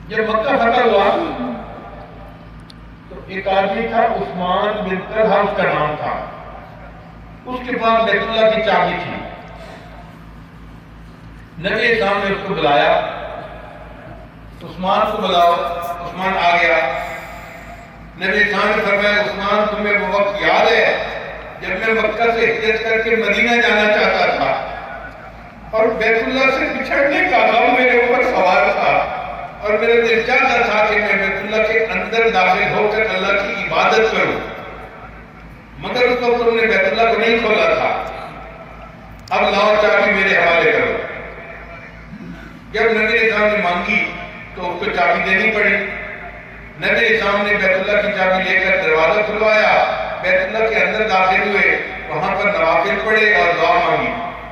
جب مکہ فتح ہوا تو ایک آدمی تھا عثمان بن طلحہ اس کا نام تھا، اس کے پاس بیت اللہ کی چابی تھی۔ نبی اسلام نے اس کو بلایا، عثمان کو بلاؤ، عثمان آ گیا۔ نبی اسلام نے فرمایا عثمان تمہیں وہ وقت یاد ہے جب میں مکہ سے ہجرت کر کے مدینہ جانا چاہتا تھا اور بیت اللہ سے بچھڑنے کا غم میرے اوپر سوار تھا اور میرا دل چاہتا تھا کہ میں بیت اللہ کے اندر داخل ہو کر اللہ کی عبادت کروں، مگر اس وقت تم نے بیت اللہ کو نہیں کھولا تھا، اب لاؤ چابی میرے حوالے کرو۔ جب نبی اسلام نے مانگی تو اس کو چابی دینی پڑی۔ نبی اسلام نے بیت اللہ کی چابی لے کر دروازہ کھلوایا، بیت اللہ کے اندر داخل ہوئے، وہاں پر نوافل پڑھے اور دعا مانگی۔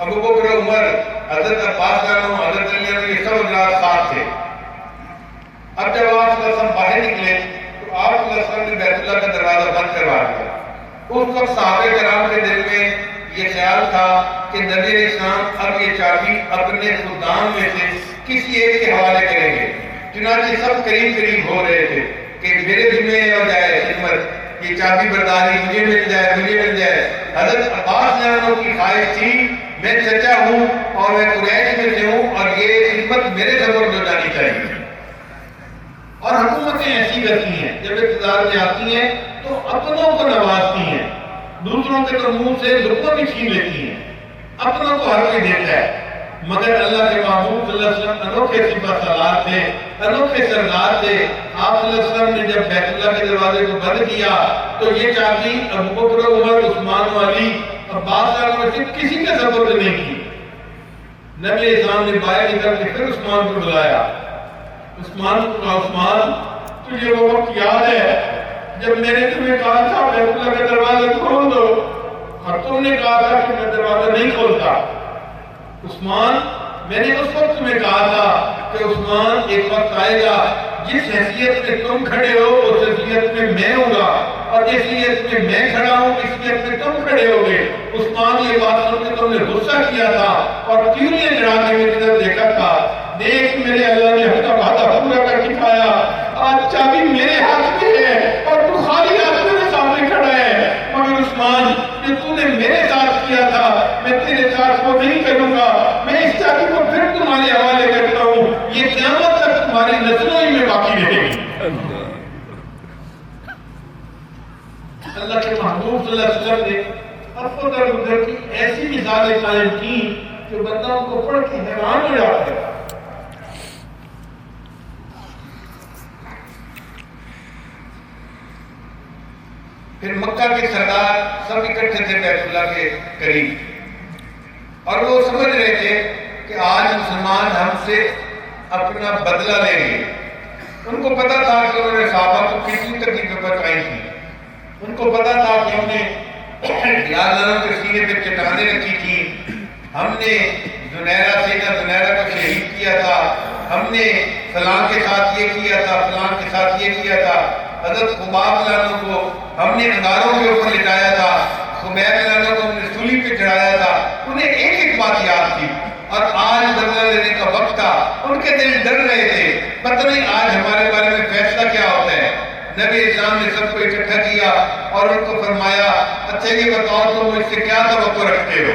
ابو بکر، عمر، حضرت عباس عنہ، حضرت علی عنہ، یہ سب حضرات ساتھ تھے۔ اب جب آپ صلی اللہ علیہ وسلم باہر نکلے تو آپ صلی اللہ علیہ وسلم نے بیت اللہ کا دروازہ بند کروا دیا۔ اس وقت صحابہ کرام کے دل میں یہ خیال تھا کہ نبی علیہ السلام اب یہ چابی اپنے خدام میں سے کسی ایک کے حوالے کریں گے۔ چنانچہ سب قریب ہو رہے تھے کہ میرے ذمہ ہو جائے خدمت، یہ چابی برداری مجھے مل جائے۔ حضرت عباس عنہ کی خواہش تھی میں چچا ہوں اور میں قریش میں سے ہوں اور یہ خدمت میرے سپرد ہو جانی چاہیے۔ اور حکومتیں ایسی کرتی ہیں جب اقتدار میں آتی ہیں تو اپنوں کو نوازتی ہیں، دوسروں کے تو منہ سے لقمہ بھی چھین لیتی ہیں، اپنوں کو ہر کوئی دیتا ہے۔ مگر اللہ کے محبوب صلی اللہ علیہ وسلم انوکھے صفت سالار تھے، انوکھے سردار تھے۔ آپ صلی اللہ علیہ وسلم نے جب بیت اللہ کے دروازے کو بند کیا تو یہ چابی ابو بکر، عمر، عثمان و علی، عباس عنہ سے کسی کے سپرد نہیں کی۔ نبی اسلام نے باہر نکل کے پھر عثمان کو بلایا۔ عثمان کو کہا عثمان تجھے وہ وقت یاد ہے جب میں نے تمہیں کہا تھا بیت اللہ کا دروازہ کھول دو اور تم نے کہا تھا کہ میں دروازہ نہیں کھولتا؟ عثمان میں نے اس وقت تمہیں کہا تھا کہ عثمان ایک وقت آئے گا جس حیثیت میں تم کھڑے ہو اس حیثیت میں میں ہوں گا اور جس حیثیت میں میں کھڑا ہوں اس حیثیت میں تم کھڑے ہوگے۔ عثمان یہ بات سن کے تم نے غصہ کیا تھا اور تیوریاں جڑا کے میری طرف دیکھا تھا، دیکھ میرے اللہ نے اپنا وعدہ پورا کر دکھایا، آج چابی میرے ہاتھ میں ہے اور تو خالی ہاتھ میرے سامنے کھڑا ہے۔ مگر عثمان جو تو نے میرے ساتھ کیا تھا میں تیرے ساتھ وہ نہیں کروں گا، میں اس چابی کو پھر تمہارے حوالے کرتا ہوں، یہ قیامت تک تمہاری نسلوں ہی میں باقی رہے گی۔ اللہ کے محبوب صلی اللہ علیہ وسلم نے افو در گزر کی ایسی مثالیں قائم کی جو بندوں کو پڑھ کے حیران ہو جاتا ہے۔ پھر مکہ کے سردار سب اکٹھے تھے بیت اللہ کے قریب اور وہ سمجھ رہے تھے کہ آج مسلمان ہم سے اپنا بدلہ لیں گے۔ ان کو پتا تھا کہ انہوں نے صحابہ کو کتنی تکلیفیں پہنچائی تھی، ان کو پتا تھا کہ ہم نے یادگاروں کے سینے پہ چٹانیں رکھی تھی، ہم نے زنیرہ کو شہید کیا تھا، ہم نے فلاں کے ساتھ یہ کیا تھا، فلاں کے ساتھ یہ کیا تھا۔ حضرت خباب عنہ کو ہم نے انگاروں کے اوپر لٹایا تھا، خبیب عنہ کو ہم نے سولی پہ چڑھایا تھا۔ انہیں ایک ایک بات یاد تھی اور آج بدلہ لینے کا وقت تھا، ان کے دل ڈر رہے تھے، پتہ نہیں آج ہمارے بارے میں فیصلہ کیا ہوتا ہے۔ نبی اسلام نے سب کو اکٹھا کیا اور ان کو فرمایا اچھا یہ بتاؤ تم مجھ سے کیا توقع رکھتے ہو؟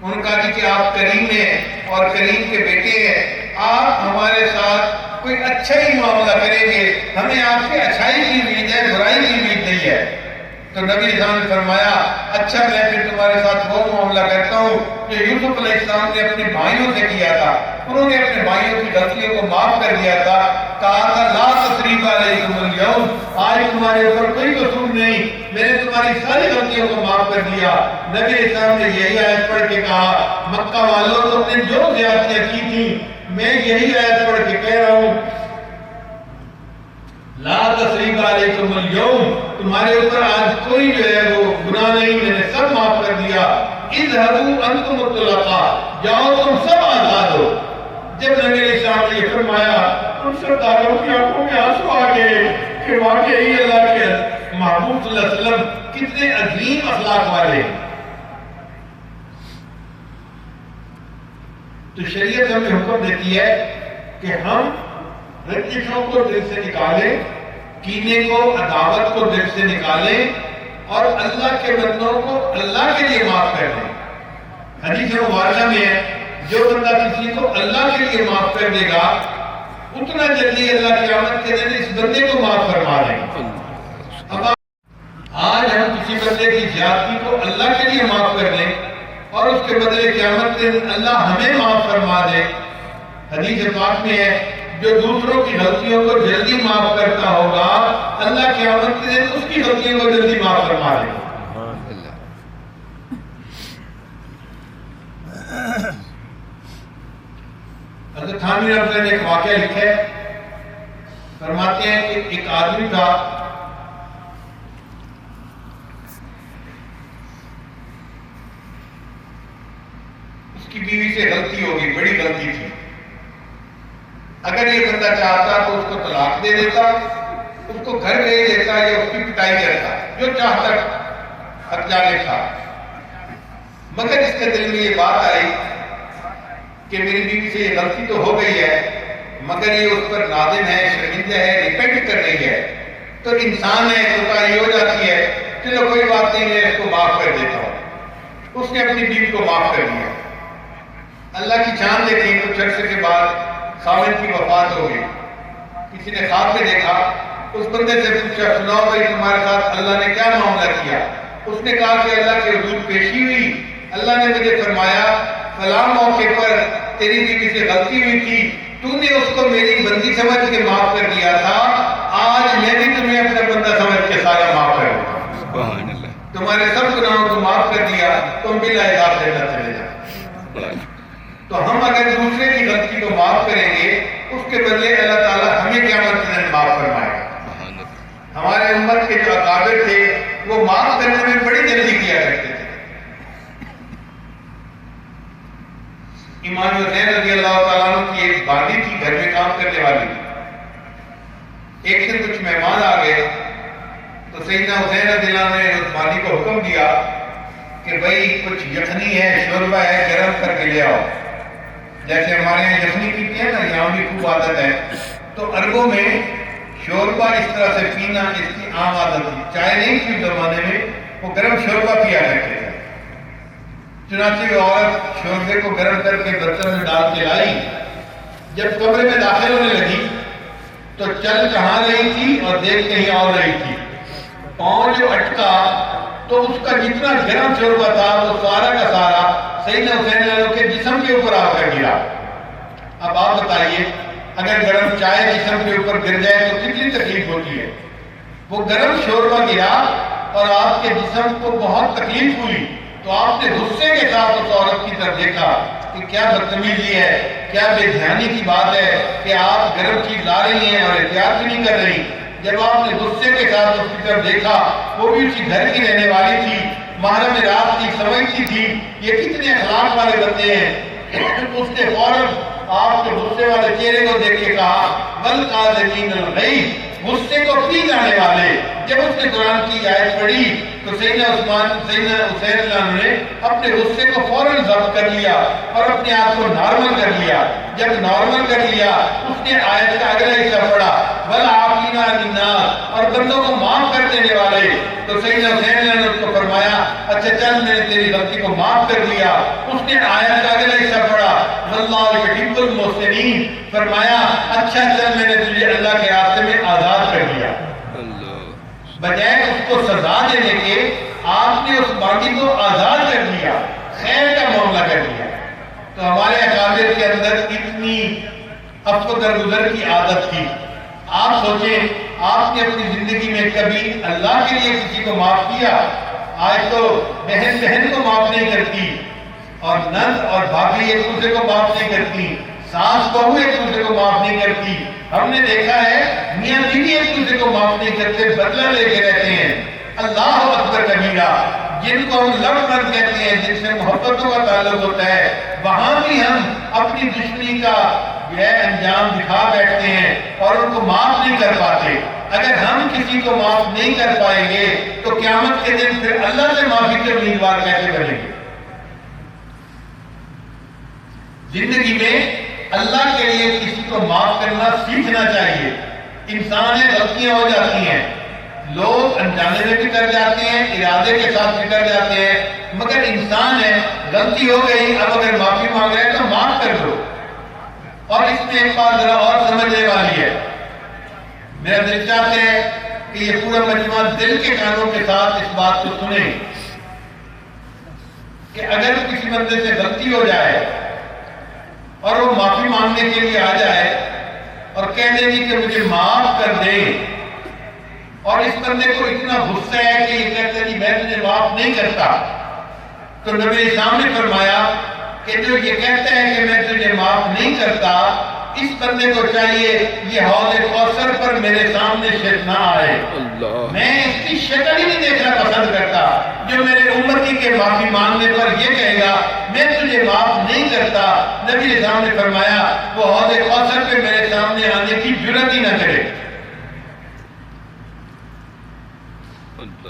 ان کا جی کہ آپ کریم ہیں اور کریم کے بیٹے ہیں، آپ ہمارے ساتھ کوئی اچھا ہی معاملہ کریں گے، ہمیں آپ سے اچھائی کی امید ہے، برائی کی امید نہیں ہے۔ تو نبی اسلام نے فرمایا اچھا میں پھر تمہارے ساتھ وہ معاملہ کرتا ہوں جو یوسف علیہ السلام نے اپنے بھائیوں سے کیا تھا۔ انہوں نے اپنے بھائیوں کی غلطیوں کو معاف کر دیا تھا، کہا تھا لا تثریب علیکم اليوم، آج تمہارے اوپر کوئی قصور نہیں، میں نے تمہاری ساری غلطیوں کو معاف کر دیا۔ نبی اسلام نے یہی آیت پڑھ کے کہا مکہ والوں تم نے جو زیادتیاں کی تھی میں یہی آیت پڑھ کے کہہ رہا ہوں لا تثریب علیکم اليوم، تمہارے اوپر آج کوئی جو ہے وہ گناہ نہیں، میں نے سب معاف کر دیا۔ اذهبوا انتم الطلقاء، جاؤ تم سب آزاد ہو۔ جب نبی علیہ السلام نے یہ فرمایا ان سرداروں کی آنکھوں میں آنسو آ گئے کہ واقعی اللہ کے محبوب صلی اللہ علیہ وسلم کتنے عظیم اخلاق والے۔ تو شریعت ہمیں حکم دیتی ہے کہ ہم رنجشوں کو دل سے نکالیں، کینے کو، عداوت کو دل سے نکالیں اور اللہ کے بندوں کو اللہ کے لیے معاف کر دیں۔ حدیث مبارکہ میں ہے جو بندہ کسی کو اللہ کے لیے معاف کر دے گا اتنا جلدی اللہ قیامت کے دن اس بندے کو معاف فرما دیں گے۔ اب آج ہم کسی بندے کی زیادتی کو اللہ کے لیے معاف کر دیں اور اس کے بدلے قیامت کے دن اللہ ہمیں معاف فرما دے۔ حدیث پاک میں ہے جو دوسروں کی غلطیوں کو جلدی معاف کرتا ہوگا اللہ قیامت کے دن اس کی غلطیوں کو جلدی معاف فرما دے گا۔ حضرت تھانوی رحمۃ اللہ نے ایک واقعہ لکھا ہے، فرماتے ہیں کہ ایک آدمی تھا، اس کی بیوی سے غلطی ہو گئی، بڑی غلطی تھی۔ اگر یہ بندہ چاہتا تو اس کو طلاق دے دیتا، اس کو گھر بھیج دیتا یا اس کی پٹائی کرتا، جو چاہتا حق جانے تھا۔ مگر اس کے دل میں یہ بات آئی کہ میری بیوی سے یہ غلطی تو ہو گئی ہے مگر یہ اس پر نادم ہے، شرمندہ ہے، ریپینٹ کر رہی ہے، تو انسان ہے، کوتاہی ہو جاتی ہے، چلو کوئی بات نہیں، میں اس کو معاف کر دیتا ہوں۔ اس نے اپنی بیوی کو معاف کر دیا۔ اللہ کی چاند دیکھی تو عرصے کے بعد خاوند کی وفات ہو گئی۔ کسی نے خواب میں دیکھا، اس بندے سے پوچھا سناؤ بھائی تمہارے ساتھ اللہ نے کیا معاملہ کیا؟ اس نے کہا کہ اللہ کے حضور پیشی ہوئی، اللہ نے مجھے فرمایا فلاں موقع پر تیری بیوی سے غلطی ہوئی تھی، تو نے اس کو میری بندی سمجھ کے معاف کر دیا تھا، آج میں بھی تمہیں اپنا بندہ سمجھ کے سارا معاف کر دیا، تمہارے سب گناہوں کو معاف کر دیا، تم بلا عذاب جنت چلے جاؤ۔ تو ہم اگر دوسرے کی غلطی کو معاف کریں گے اس کے بدلے اللہ تعالیٰ ہمیں قیامت کے دن معاف فرمائے گا۔ ہمارے امت کے جو اکابر تھے وہ معاف کرنے میں بڑی جلدی کیا کرتے تھے۔ امام حسین رضی اللہ تعالیٰ عنہ کی ایک باندی تھی گھر میں کام کرنے والی۔ ایک دن کچھ مہمان آ گئے تو سیدنا حسین رضی اللہ عنہ نے اس باندی کو حکم دیا کہ بھائی کچھ یخنی ہے، شوربہ ہے، گرم کر کے لے آؤ۔ جیسے ہمارے یہاں یخنی پیتے ہیں نا، یہاں بھی خوب عادت ہے، تو عربوں میں شوربہ اس طرح سے پینا اس کی عام عادت تھی، چائے نہیں تھی زمانے میں، وہ گرم شوربہ پیا کرتے تھے۔ چنانچہ وہ عورت شوربے کو گرم کر کے برتن میں ڈال کے لائی، جب کمرے میں داخل ہونے لگی تو چل کہاں رہی تھی اور دیکھ کہیں اور رہی تھی۔ پاؤں جو اٹکا تو اس کا جتنا گرم شوربہ تھا وہ سارا کا سارا سیدنا حسین علیہ کے جسم کے اوپر آ کر گرا۔ اب آپ بتائیے اگر گرم چائے جسم کے اوپر گر جائے تو کتنی تکلیف ہوتی ہے۔ وہ گرم شوربہ گرا اور آپ کے جسم کو بہت تکلیف ہوئی، تو آپ نے غصے کے ساتھ اس عورت کی طرف دیکھا کہ کیا بدتمیزی ہے، کیا بے دھیانی کی بات ہے کہ آپ گرم چیز لا رہی ہیں اور احتیاط بھی نہیں کر رہی۔ جب آپ نے غصے کے ساتھ اس کی طرف دیکھا، وہ بھی اسی گھر کی رہنے والی تھی، محرم رات کی، سمجھتی تھی یہ کتنے اخلاق والے بندے ہیں۔ اس نے فوراً آپ کے غصے والے چہرے کو دیکھ کے کہا بل قاذفین الغیظ، غصے کو پی جانے والے۔ جب اس نے قرآن کی آیت پڑھی تو سیدنا حسین اللہ عنہ نے اپنے غصے کو فوراً ضبط کر لیا اور اپنے آپ کو نارمل کر لیا۔ جب نارمل کر لیا اس نے آیت کا اگلا حصہ پڑھا والعافین عن الناس، اور بندوں کو معاف کر دینے والے۔ تو سیدنا حسین اللہ نے اس کو فرمایا اچھا چل میں نے تیری غلطی کو معاف کر دیا۔ اس نے آیت کا اگلا حصہ پڑھا واللہ یحب المحسنین، فرمایا اچھا چل میں نے تجھے اللہ کے راستے میں آزاد کر دیا۔ بجائے اس کو سزا دینے کے آپ نے اس باندی کو آزاد کر دیا، خیر کا معاملہ کر دیا۔ تو ہمارے اکابر کے اندر اتنی افت و درگزر کی عادت تھی۔ آپ سوچیں آپ نے اپنی زندگی میں کبھی اللہ کے لیے کسی کو معاف کیا؟ آج تو بہن بہن کو معاف نہیں کرتی، اور نند اور بھابھی ایک دوسرے کو معاف نہیں کرتی، ساس بہو ایک دوسرے کو معاف نہیں کرتی۔ ہم نے دیکھا ہے میاں بیوی ایک دوسرے کو معاف نہیں کرتے، بدلہ لے کے رہتے ہیں۔ اللہ اکبر کبیرہ، جن کو ہم لو مرد کہتے ہیں، جن سے محبتوں کا تعلق ہوتا ہے، وہاں بھی ہم اپنی دشمنی کا انجام دکھا بیٹھتے ہیں اور ان کو معاف نہیں کر پاتے۔ اگر ہم کسی کو معاف نہیں کر پائیں گے تو قیامت کے دن پھر اللہ سے معافی کے امیدوار کیسے بنیں گے؟ زندگی میں اللہ کے لیے کسی کو معاف کرنا سیکھنا چاہیے. انسان ہے، غلطیاں ہو جاتی ہیں، لوگ انجانے میں بھی کر جاتے ہیں، ارادے کے ساتھ بھی کر جاتے ہیں، مگر انسان ہے، غلطی ہو گئی، اب اگر معافی مانگ رہے ہیں تو معاف کر دو. اور اس میں ایک بات ذرا اور سمجھنے والی ہے. میرا دل چاہتا ہے کہ یہ پورا مجموعہ دل کے کانوں کے ساتھ اس بات کو سنیں کہ اگر کسی بندے سے غلطی ہو جائے اور وہ معافی مانگنے کے لیے آ جائے اور کہہ دے گی کہ مجھے معاف کر دے، اور اس بندے کو اتنا غصہ ہے کہ یہ کہتے ہیں میں تجھے معاف نہیں کرتا، تو نبی اسلام نے فرمایا کہ جو یہ کہتا ہے کہ میں تجھے معاف نہیں کرتا، اس بندے کو چاہیے یہ حوض کوثر پر میرے سامنے شرک نہ آئے. میں اس کی شکل ہی نہیں دیکھنا پسند کرتا جو میرے امتی کے معافی مانگنے پر یہ کہے گا میں تجھے معاف نہیں کرتا. نبی اسلام نے فرمایا وہ حوض کوثر پہ میرے سامنے آنے کی جرات ہی نہ کرے.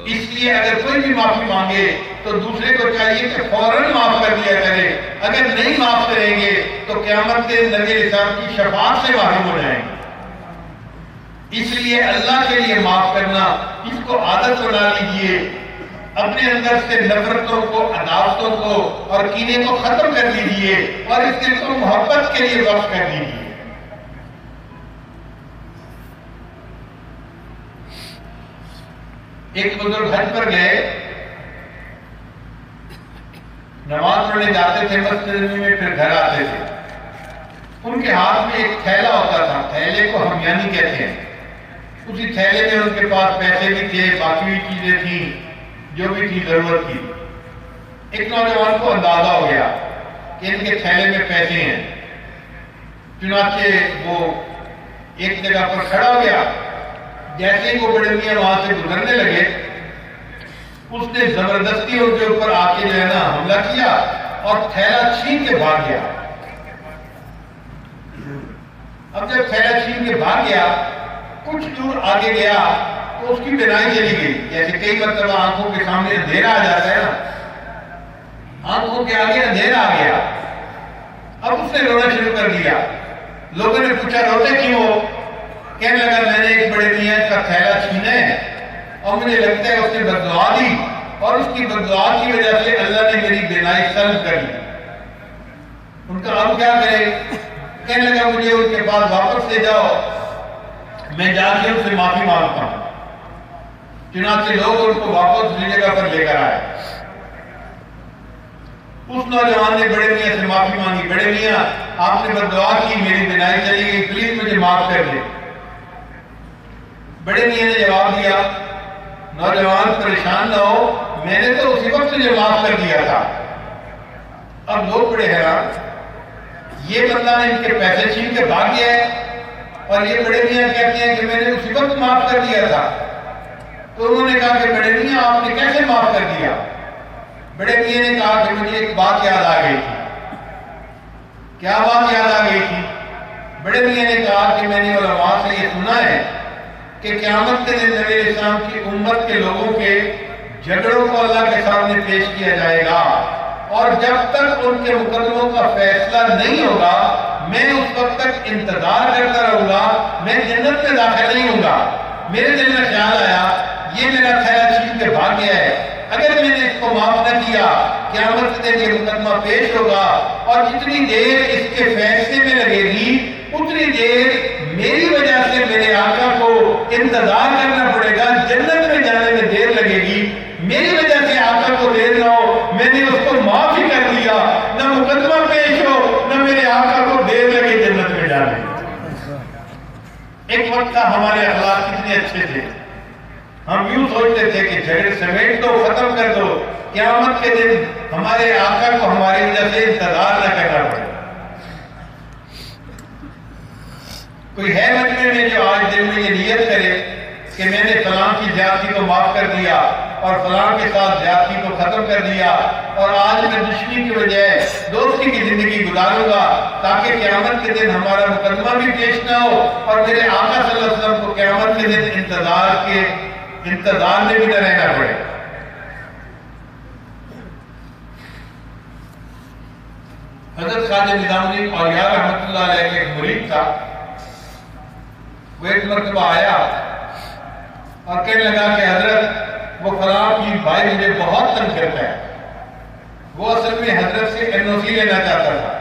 اس لیے اگر کوئی بھی معافی مانگے تو دوسرے کو چاہیے کہ فوراً معاف کر دیا کرے. اگر نہیں معاف کریں گے تو قیامت کے نبی اسلام کی شفاعت سے محروم ہو جائیں گے. اس لیے اللہ کے لیے معاف کرنا اس کو عادت بنا لیجئے. اپنے اندر سے نفرتوں کو، عداوتوں کو اور کینے کو ختم کر دیجئے اور اس دل کو محبت کے لیے وقف کر دیجئے. ایک بزرگ حج پر گئے، نماز پڑھنے جاتے تھے مسجد میں، پھر گھر آتے تھے. ان کے ہاتھ میں ایک تھیلا ہوتا تھا، تھیلے کو ہم یعنی کہتے ہیں. اسی تھیلے میں ان کے پاس پیسے بھی تھے، باقی بھی چیزیں تھیں جو بھی تھی ضرورت تھی. ایک نوجوان کو اندازہ ہو گیا کہ ان کے تھیلے میں پیسے ہیں، چنانچہ وہ ایک جگہ پر کھڑا ہو گیا. جیسے ہی وہ بڑے میاں وہاں سے گزرنے لگے، اس نے زبردستی ان کے اوپر آ کے جو ہے نا حملہ کیا اور تھیلا چھین کے بھاگ گیا. اب جب تھیلا چھین کے بھاگ گیا، کچھ دور آگے گیا تو اس کی بینائی چلی گئی. جیسے کئی مرتبہ آنکھوں کے سامنے اندھیرا آ جاتا ہے نا، آنکھوں کے آگے اندھیرا آ گیا. اب اس نے رونا شروع کر دیا. لوگوں نے پوچھا روتے کیوں ہو؟ کہنے لگا میں نے ایک بڑے میاں کا تھیلا چھینا ہے اور مجھے لگتا ہے اس نے بددعا دی اور اس کی بددعا کی وجہ سے اللہ نے میری بینائی سلب کر لی. ان کا اب کیا کرے؟ کہنے لگا مجھے ان کے پاس واپس لے جاؤ، میں جا کے ان سے معافی مانگتا ہوں. چنانچہ لوگ ان کو واپس اسی جگہ پر لے کر آئے. اس نوجوان نے بڑے میاں سے معافی مانگی. بڑے میاں آپ نے بددعا کی، میری بینائی چلی گئی، پلیز مجھے معاف کر دیں. بڑے میاں نے جواب دیا نوجوان پریشان نہ ہو، میں نے تو اسی وقت تجھے معاف کر دیا تھا. اب لوگ بڑے حیران، یہ بندہ نے ان کے پیسے چھین کے بھاگ گیا ہے اور یہ بڑے میاں کہتے ہیں کہ میں نے اسی وقت معاف کر دیا تھا. تو انہوں نے کہا کہ بڑے میاں آپ نے کیسے معاف کر دیا؟ بڑے میاں نے کہا کہ مجھے ایک بات یاد آ گئی تھی. کیا بات یاد آ گئی تھی؟ بڑے میاں نے کہا کہ میں نے علماء سے یہ سنا ہے کہ قیامت کے دن نبی اسلام کی امت کے لوگوں کے جھگڑوں کو اللہ کے سامنے پیش کیا جائے گا، اور جب تک ان کے مقدموں کا فیصلہ نہیں ہوگا میں اس وقت تک انتظار کرتا رہوں گا، میں جنت میں داخل نہیں ہوں گا. میرے دل میں خیال آیا یہ میرا تھیلا چھین کے بھاگ گیا ہے، اگر میں نے اس کو معاف نہ کیا قیامت کے دن یہ مقدمہ پیش ہوگا اور جتنی دیر اس کے فیصلے میں لگے گی اتنی دیر میری وجہ سے میرے آقا کو انتظار کرنا پڑے گا، جنت میں جانے میں دیر لگے گی. میری وجہ سے آقا کو دیر نہ ہو، میں نے اس کو معاف ہی کر دیا، نہ مقدمہ پیش ہو نہ میرے آقا کو دیر لگے جنت میں جانے. ایک وقت تھا ہمارے اخلاق کتنے اچھے تھے، ہم یوں سوچتے تھے کہ جھگڑے سمیٹ دو، ختم کر دو، قیامت کے دن ہمارے آقا کو ہماری وجہ سے انتظار نہ کرنا پڑے. کوئی ہے مجمع میں جو آج دل میں یہ نیت کرے کہ میں نے فلاں کی زیادتی کو معاف کر دیا اور فلاں کے ساتھ زیادتی کو ختم کر دیا اور آج میں دشمنی کی بجائے دوستی کی زندگی گزاروں گا تاکہ قیامت کے دن ہمارا مقدمہ بھی پیش نہ ہو اور میرے آقا صلی اللہ علیہ وسلم کو قیامت کے دن انتظار میں بھی نہ رہنا پڑے. حضرت خواجہ نظام الدین اولیاء رحمۃ اللہ علیہ کے ایک مرید تھا، وہ ایک مرتبہ آیا اور کہنے لگا کہ حضرت وہ فلاں کی بھائی مجھے بہت تنگ کرتا ہے۔ وہ اصل میں حضرت سے این او سی لینا چاہتا تھا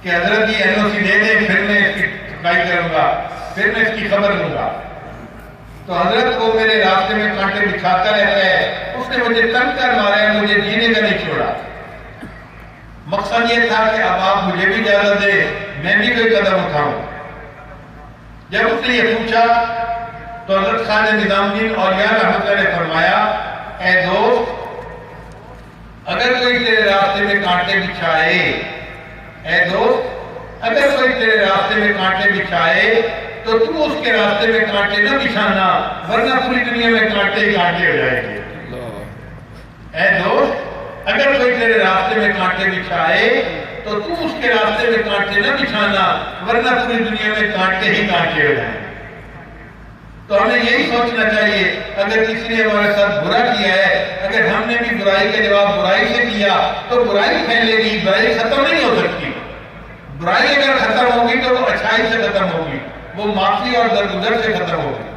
کہ حضرت یہ این او سی دے دیں، پھر میں اس کی سپلائی کروں گا، پھر میں اس کی خبر لوں گا۔ تو حضرت کو میرے راستے میں کانٹے بچھاتا رہتا ہے، اس نے مجھے تنگ کر مارا ہے، مجھے جینے کا نہیں چھوڑا۔ مقصد یہ تھا کہ اب آپ مجھے بھی اجازت دے، میں بھی کوئی قدم اٹھاؤں۔ جب اس نے یہ پوچھا تو حضرت خواجہ نظام الدین اولیاء رحمۃ اللہ نے فرمایا، اے دوست، اگر کوئی تیرے راستے میں کانٹے بچھائے، اے دوست، اگر کوئی تیرے راستے میں کانٹے بچھائے تو تو اس کے راستے میں کانٹے نہ بچھانا، ورنہ پوری دنیا میں کانٹے ہی کانٹے ہو جائیں گے۔ اے دوست، اگر کوئی تیرے راستے میں کانٹے بچھائے تو تو اس کے راستے میں کانٹے نہ بچھانا، ورنہ پوری دنیا میں کانٹے ہی کانٹے ہو جائیں گے۔ تو ہمیں یہی سوچنا چاہیے، اگر کسی نے ہمارے ساتھ برا کیا ہے، اگر ہم نے بھی برائی کا جواب برائی سے کیا تو برائی پھیلے گی، برائی ختم نہیں ہو سکتی۔ برائی اگر ختم ہوگی تو وہ اچھائی سے ختم ہوگی، وہ معافی اور درگزر سے ختم ہوگی۔